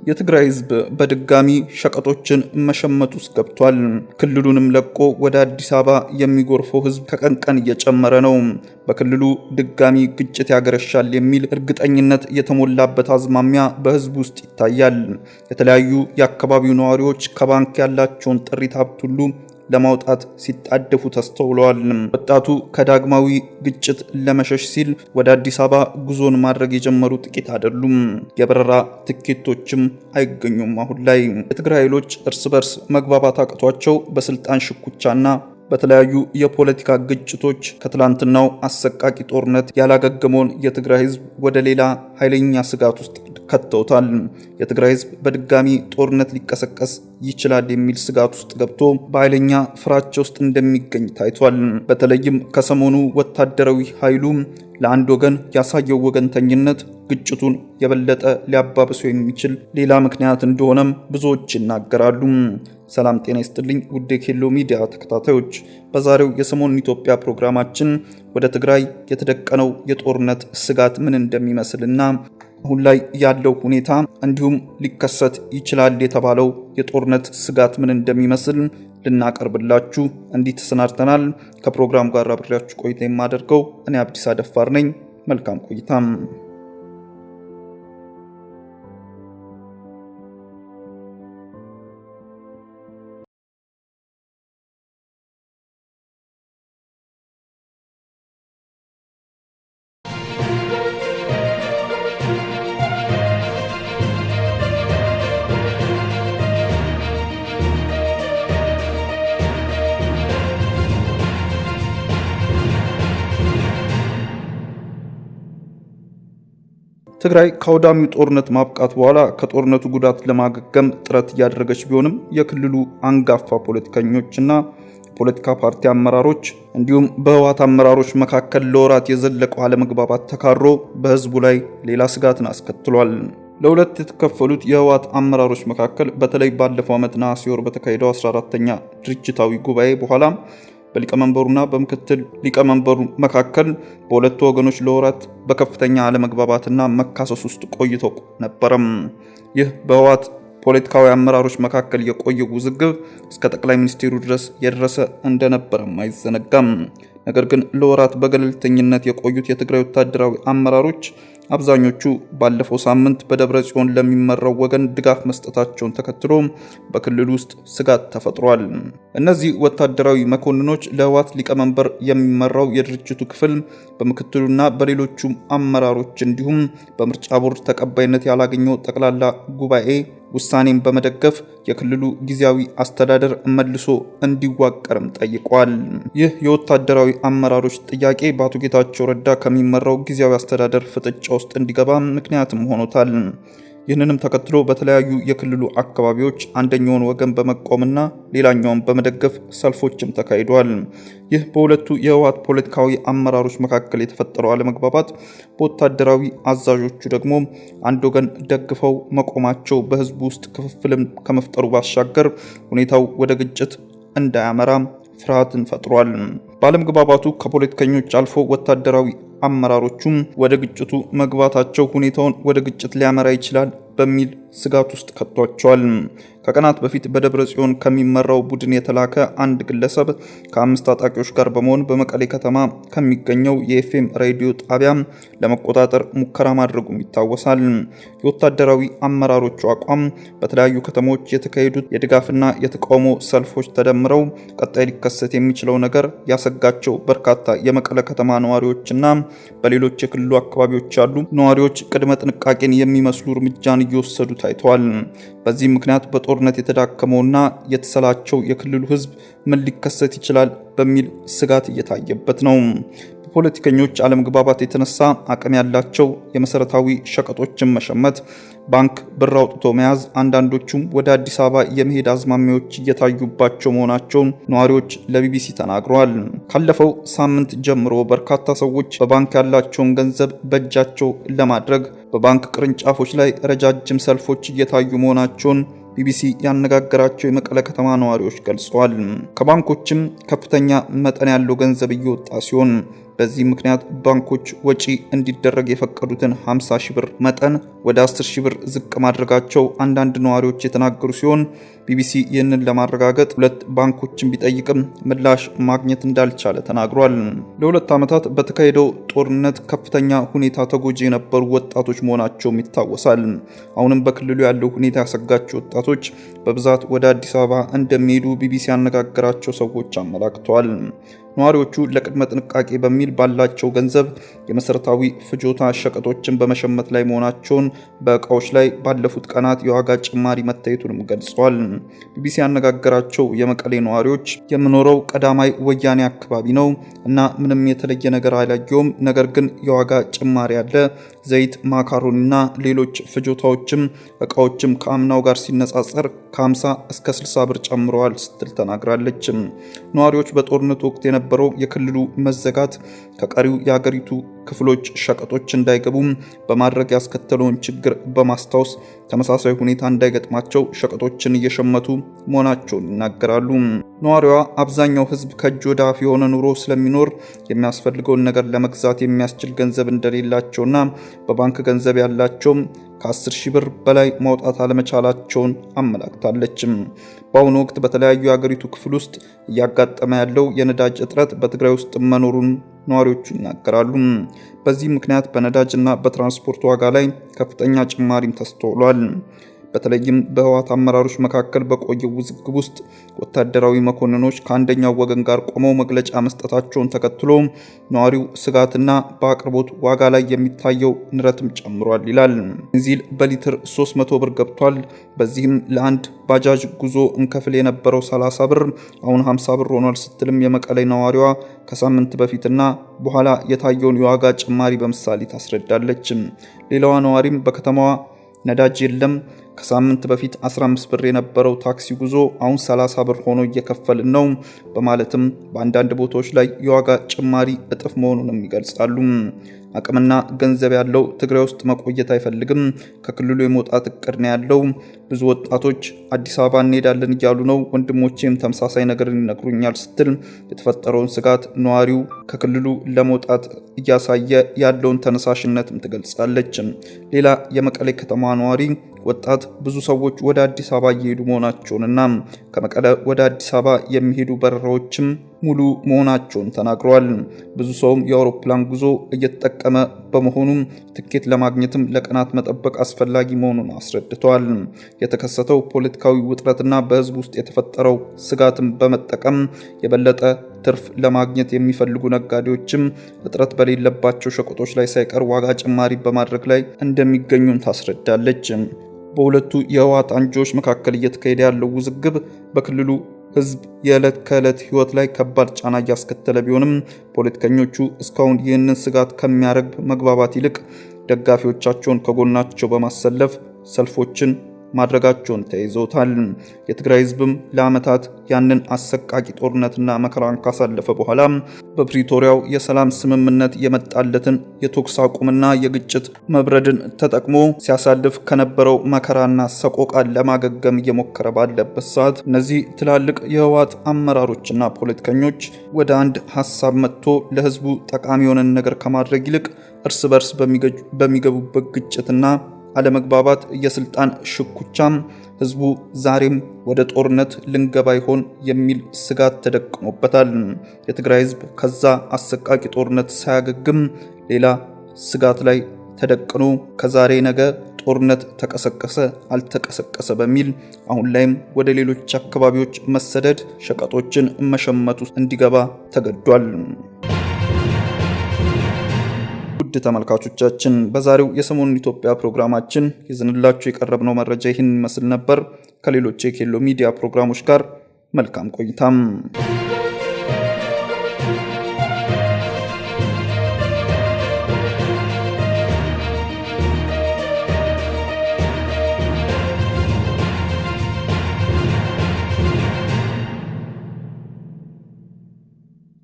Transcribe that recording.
የትግራይ ህዝብ በድጋሚ ሸቀጦችን መሸመት ውስጥ ገብቷል። ክልሉንም ለቆ ወደ አዲስ አበባ የሚጎርፈው ህዝብ ከቀን ቀን እየጨመረ ነው። በክልሉ ድጋሚ ግጭት ያገረሻል የሚል እርግጠኝነት የተሞላበት አዝማሚያ በህዝብ ውስጥ ይታያል። የተለያዩ የአካባቢው ነዋሪዎች ከባንክ ያላቸውን ጥሪት ሀብት ሁሉ ለማውጣት ሲጣደፉ ተስተውለዋል። ወጣቱ ከዳግማዊ ግጭት ለመሸሽ ሲል ወደ አዲስ አበባ ጉዞን ማድረግ የጀመሩ ጥቂት አይደሉም። የበረራ ትኬቶችም አይገኙም። አሁን ላይ የትግራይ ኃይሎች እርስ በርስ መግባባት አቅቷቸው በስልጣን ሽኩቻና በተለያዩ የፖለቲካ ግጭቶች ከትላንትናው አሰቃቂ ጦርነት ያላገገመውን የትግራይ ህዝብ ወደ ሌላ ኃይለኛ ስጋት ውስጥ ከተውታል። የትግራይ ህዝብ በድጋሚ ጦርነት ሊቀሰቀስ ይችላል የሚል ስጋት ውስጥ ገብቶ በኃይለኛ ፍራቻ ውስጥ እንደሚገኝ ታይቷል። በተለይም ከሰሞኑ ወታደራዊ ኃይሉ ለአንድ ወገን ያሳየው ወገንተኝነት ግጭቱን የበለጠ ሊያባብሰው የሚችል ሌላ ምክንያት እንደሆነም ብዙዎች ይናገራሉ። ሰላም ጤና ይስጥልኝ ውድ ኬሎ ሚዲያ ተከታታዮች፣ በዛሬው የሰሞኑን ኢትዮጵያ ፕሮግራማችን ወደ ትግራይ የተደቀነው የጦርነት ስጋት ምን እንደሚመስልና አሁን ላይ ያለው ሁኔታ እንዲሁም ሊከሰት ይችላል የተባለው የጦርነት ስጋት ምን እንደሚመስል ልናቀርብላችሁ እንዲህ ተሰናድተናል። ከፕሮግራም ጋር አብሬያችሁ ቆይታ የማደርገው እኔ አብዲስ አደፋር ነኝ። መልካም ቆይታም። ትግራይ ከአውዳሚው ጦርነት ማብቃት በኋላ ከጦርነቱ ጉዳት ለማገገም ጥረት እያደረገች ቢሆንም የክልሉ አንጋፋ ፖለቲከኞችና የፖለቲካ ፓርቲ አመራሮች እንዲሁም በህወሓት አመራሮች መካከል ለወራት የዘለቀው አለመግባባት ተካሮ በህዝቡ ላይ ሌላ ስጋትን አስከትሏል። ለሁለት የተከፈሉት የህወሓት አመራሮች መካከል በተለይ ባለፈው ዓመት ነሐሴ ወር በተካሄደው 14ኛ ድርጅታዊ ጉባኤ በኋላ በሊቀመንበሩና በምክትል ሊቀመንበሩ መካከል በሁለቱ ወገኖች ለወራት በከፍተኛ አለመግባባትና መካሰስ ውስጥ ቆይቶ ነበረም። ይህ በህወሓት ፖለቲካዊ አመራሮች መካከል የቆየው ውዝግብ እስከ ጠቅላይ ሚኒስትሩ ድረስ የደረሰ እንደነበረም አይዘነጋም። ነገር ግን ለወራት በገለልተኝነት የቆዩት የትግራይ ወታደራዊ አመራሮች አብዛኞቹ ባለፈው ሳምንት በደብረ ጽዮን ለሚመራው ወገን ድጋፍ መስጠታቸውን ተከትሎ በክልሉ ውስጥ ስጋት ተፈጥሯል። እነዚህ ወታደራዊ መኮንኖች ለህወሓት ሊቀመንበር የሚመራው የድርጅቱ ክፍል በምክትሉና በሌሎቹም አመራሮች እንዲሁም በምርጫ ቦርድ ተቀባይነት ያላገኘው ጠቅላላ ጉባኤ ውሳኔን በመደገፍ የክልሉ ጊዜያዊ አስተዳደር መልሶ እንዲዋቀርም ጠይቋል። ይህ የወታደራዊ አመራሮች ጥያቄ በአቶ ጌታቸው ረዳ ከሚመራው ጊዜያዊ አስተዳደር ፍጥጫ ውስጥ እንዲገባ ምክንያትም ሆኖታል። ይህንንም ተከትሎ በተለያዩ የክልሉ አካባቢዎች አንደኛውን ወገን በመቆምና ሌላኛውን በመደገፍ ሰልፎችም ተካሂደዋል። ይህ በሁለቱ የህወሓት ፖለቲካዊ አመራሮች መካከል የተፈጠረው አለመግባባት በወታደራዊ አዛዦቹ ደግሞ አንድ ወገን ደግፈው መቆማቸው በህዝቡ ውስጥ ክፍፍልም ከመፍጠሩ ባሻገር ሁኔታው ወደ ግጭት እንዳያመራ ፍርሃትን ፈጥሯል። ባለመግባባቱ ከፖለቲከኞች አልፎ ወታደራዊ አመራሮቹም ወደ ግጭቱ መግባታቸው ሁኔታውን ወደ ግጭት ሊያመራ ይችላል በሚል ስጋት ውስጥ ከቷቸዋል። ከቀናት በፊት በደብረ ጽዮን ከሚመራው ቡድን የተላከ አንድ ግለሰብ ከ5 ታጣቂዎች ጋር በመሆን በመቀሌ ከተማ ከሚገኘው የኤፍኤም ሬዲዮ ጣቢያ ለመቆጣጠር ሙከራ ማድረጉም ይታወሳል። የወታደራዊ አመራሮቹ አቋም በተለያዩ ከተሞች የተካሄዱት የድጋፍና የተቃውሞ ሰልፎች ተደምረው ቀጣይ ሊከሰት የሚችለው ነገር ያሰጋቸው በርካታ የመቀሌ ከተማ ነዋሪዎችና በሌሎች የክልሉ አካባቢዎች ያሉ ነዋሪዎች ቅድመ ጥንቃቄን የሚመስሉ እርምጃን እየወሰዱ ታይተዋል። በዚህ ምክንያት በጦርነት የተዳከመውና የተሰላቸው የክልሉ ህዝብ ምን ሊከሰት ይችላል በሚል ስጋት እየታየበት ነው። በፖለቲከኞች አለመግባባት የተነሳ አቅም ያላቸው የመሰረታዊ ሸቀጦችን መሸመት፣ ባንክ ብር አውጥቶ መያዝ፣ አንዳንዶቹም ወደ አዲስ አበባ የመሄድ አዝማሚያዎች እየታዩባቸው መሆናቸውን ነዋሪዎች ለቢቢሲ ተናግረዋል። ካለፈው ሳምንት ጀምሮ በርካታ ሰዎች በባንክ ያላቸውን ገንዘብ በእጃቸው ለማድረግ በባንክ ቅርንጫፎች ላይ ረጃጅም ሰልፎች እየታዩ መሆናቸውን ቢቢሲ ያነጋገራቸው የመቀለ ከተማ ነዋሪዎች ገልጸዋል። ከባንኮችም ከፍተኛ መጠን ያለው ገንዘብ እየወጣ ሲሆን በዚህ ምክንያት ባንኮች ወጪ እንዲደረግ የፈቀዱትን 50 ሺህ ብር መጠን ወደ 10 ሺህ ብር ዝቅ ማድረጋቸው አንዳንድ ነዋሪዎች የተናገሩ ሲሆን ቢቢሲ ይህንን ለማረጋገጥ ሁለት ባንኮችን ቢጠይቅም ምላሽ ማግኘት እንዳልቻለ ተናግሯል። ለሁለት ዓመታት በተካሄደው ጦርነት ከፍተኛ ሁኔታ ተጎጂ የነበሩ ወጣቶች መሆናቸውም ይታወሳል። አሁንም በክልሉ ያለው ሁኔታ ያሰጋቸው ወጣቶች በብዛት ወደ አዲስ አበባ እንደሚሄዱ ቢቢሲ ያነጋገራቸው ሰዎች አመላክተዋል። ነዋሪዎቹ ለቅድመ ጥንቃቄ በሚል ባላቸው ገንዘብ የመሰረታዊ ፍጆታ ሸቀጦችን በመሸመት ላይ መሆናቸውን በእቃዎች ላይ ባለፉት ቀናት የዋጋ ጭማሪ መታየቱንም ገልጸዋል። ቢቢሲ ያነጋገራቸው የመቀሌ ነዋሪዎች የምኖረው ቀዳማይ ወያኔ አካባቢ ነው እና ምንም የተለየ ነገር አላየውም፣ ነገር ግን የዋጋ ጭማሪ አለ። ዘይት፣ ማካሮኒና ሌሎች ፍጆታዎችም እቃዎችም ከአምናው ጋር ሲነጻጸር ከ50 እስከ 60 ብር ጨምረዋል ስትል ተናግራለች። ነዋሪዎች በጦርነቱ ወቅት የነበረው የክልሉ መዘጋት ከቀሪው የሀገሪቱ ክፍሎች ሸቀጦች እንዳይገቡም በማድረግ ያስከተለውን ችግር በማስታወስ ተመሳሳይ ሁኔታ እንዳይገጥማቸው ሸቀጦችን እየሸመቱ መሆናቸውን ይናገራሉ። ነዋሪዋ አብዛኛው ሕዝብ ከእጅ ወደ አፍ የሆነ ኑሮ ስለሚኖር የሚያስፈልገውን ነገር ለመግዛት የሚያስችል ገንዘብ እንደሌላቸውና በባንክ ገንዘብ ያላቸውም ከ10 ሺህ ብር በላይ ማውጣት አለመቻላቸውን አመላክታለች። በአሁኑ ወቅት በተለያዩ የሀገሪቱ ክፍል ውስጥ እያጋጠመ ያለው የነዳጅ እጥረት በትግራይ ውስጥ መኖሩን ነዋሪዎቹ ይናገራሉ። በዚህ ምክንያት በነዳጅ እና በትራንስፖርት ዋጋ ላይ ከፍተኛ ጭማሪም ተስተውሏል። በተለይም በህወሓት አመራሮች መካከል በቆየው ውዝግብ ውስጥ ወታደራዊ መኮንኖች ከአንደኛው ወገን ጋር ቆመው መግለጫ መስጠታቸውን ተከትሎ ነዋሪው ስጋትና በአቅርቦት ዋጋ ላይ የሚታየው ንረትም ጨምሯል ይላል። ቤንዚን በሊትር 300 ብር ገብቷል። በዚህም ለአንድ ባጃጅ ጉዞ እንከፍል የነበረው 30 ብር አሁን 50 ብር ሆኗል ስትልም የመቀሌ ነዋሪዋ ከሳምንት በፊትና በኋላ የታየውን የዋጋ ጭማሪ በምሳሌ ታስረዳለች። ሌላዋ ነዋሪም በከተማዋ ነዳጅ የለም፣ ከሳምንት በፊት 15 ብር የነበረው ታክሲ ጉዞ አሁን 30 ብር ሆኖ እየከፈልን ነው በማለትም በአንዳንድ ቦታዎች ላይ የዋጋ ጭማሪ እጥፍ መሆኑንም ይገልጻሉ። አቅምና ገንዘብ ያለው ትግራይ ውስጥ መቆየት አይፈልግም። ከክልሉ የመውጣት እቅድ ነው ያለው። ብዙ ወጣቶች አዲስ አበባ እንሄዳለን እያሉ ነው። ወንድሞቼም ተመሳሳይ ነገርን ይነግሩኛል ስትል የተፈጠረውን ስጋት ነዋሪው ከክልሉ ለመውጣት እያሳየ ያለውን ተነሳሽነትም ትገልጻለች። ሌላ የመቀሌ ከተማ ነዋሪ ወጣት ብዙ ሰዎች ወደ አዲስ አበባ እየሄዱ መሆናቸውንና ከመቀለ ወደ አዲስ አበባ የሚሄዱ በረራዎችም ሙሉ መሆናቸውን ተናግረዋል። ብዙ ሰውም የአውሮፕላን ጉዞ እየተጠቀመ በመሆኑ ትኬት ለማግኘትም ለቀናት መጠበቅ አስፈላጊ መሆኑን አስረድተዋል። የተከሰተው ፖለቲካዊ ውጥረትና በሕዝብ ውስጥ የተፈጠረው ስጋትን በመጠቀም የበለጠ ትርፍ ለማግኘት የሚፈልጉ ነጋዴዎችም እጥረት በሌለባቸው ሸቀጦች ላይ ሳይቀር ዋጋ ጭማሪ በማድረግ ላይ እንደሚገኙም ታስረዳለች። በሁለቱ የህወሓት አንጃዎች መካከል እየተካሄደ ያለው ውዝግብ በክልሉ ህዝብ የዕለት ከዕለት ህይወት ላይ ከባድ ጫና እያስከተለ ቢሆንም ፖለቲከኞቹ እስካሁን ይህንን ስጋት ከሚያረግብ መግባባት ይልቅ ደጋፊዎቻቸውን ከጎናቸው በማሰለፍ ሰልፎችን ማድረጋቸውን ተይዘውታል። የትግራይ ህዝብም ለዓመታት ያንን አሰቃቂ ጦርነትና መከራን ካሳለፈ በኋላ በፕሪቶሪያው የሰላም ስምምነት የመጣለትን የተኩስ አቁምና የግጭት መብረድን ተጠቅሞ ሲያሳልፍ ከነበረው መከራና ሰቆቃን ለማገገም እየሞከረ ባለበት ሰዓት እነዚህ ትላልቅ የህወሓት አመራሮችና ፖለቲከኞች ወደ አንድ ሀሳብ መጥቶ ለህዝቡ ጠቃሚ የሆነን ነገር ከማድረግ ይልቅ እርስ በርስ በሚገቡበት ግጭትና አለመግባባት የስልጣን ሽኩቻም ህዝቡ ዛሬም ወደ ጦርነት ልንገባ ይሆን የሚል ስጋት ተደቅኖበታል። የትግራይ ህዝብ ከዛ አሰቃቂ ጦርነት ሳያገግም ሌላ ስጋት ላይ ተደቅኖ ከዛሬ ነገ ጦርነት ተቀሰቀሰ አልተቀሰቀሰ በሚል አሁን ላይም ወደ ሌሎች አካባቢዎች መሰደድ፣ ሸቀጦችን መሸመቱ እንዲገባ ተገዷል። ውድ ተመልካቾቻችን በዛሬው የሰሞኑን ኢትዮጵያ ፕሮግራማችን ይዘንላችሁ የቀረብነው መረጃ ይህን ይመስል ነበር። ከሌሎች የኬሎ ሚዲያ ፕሮግራሞች ጋር መልካም ቆይታም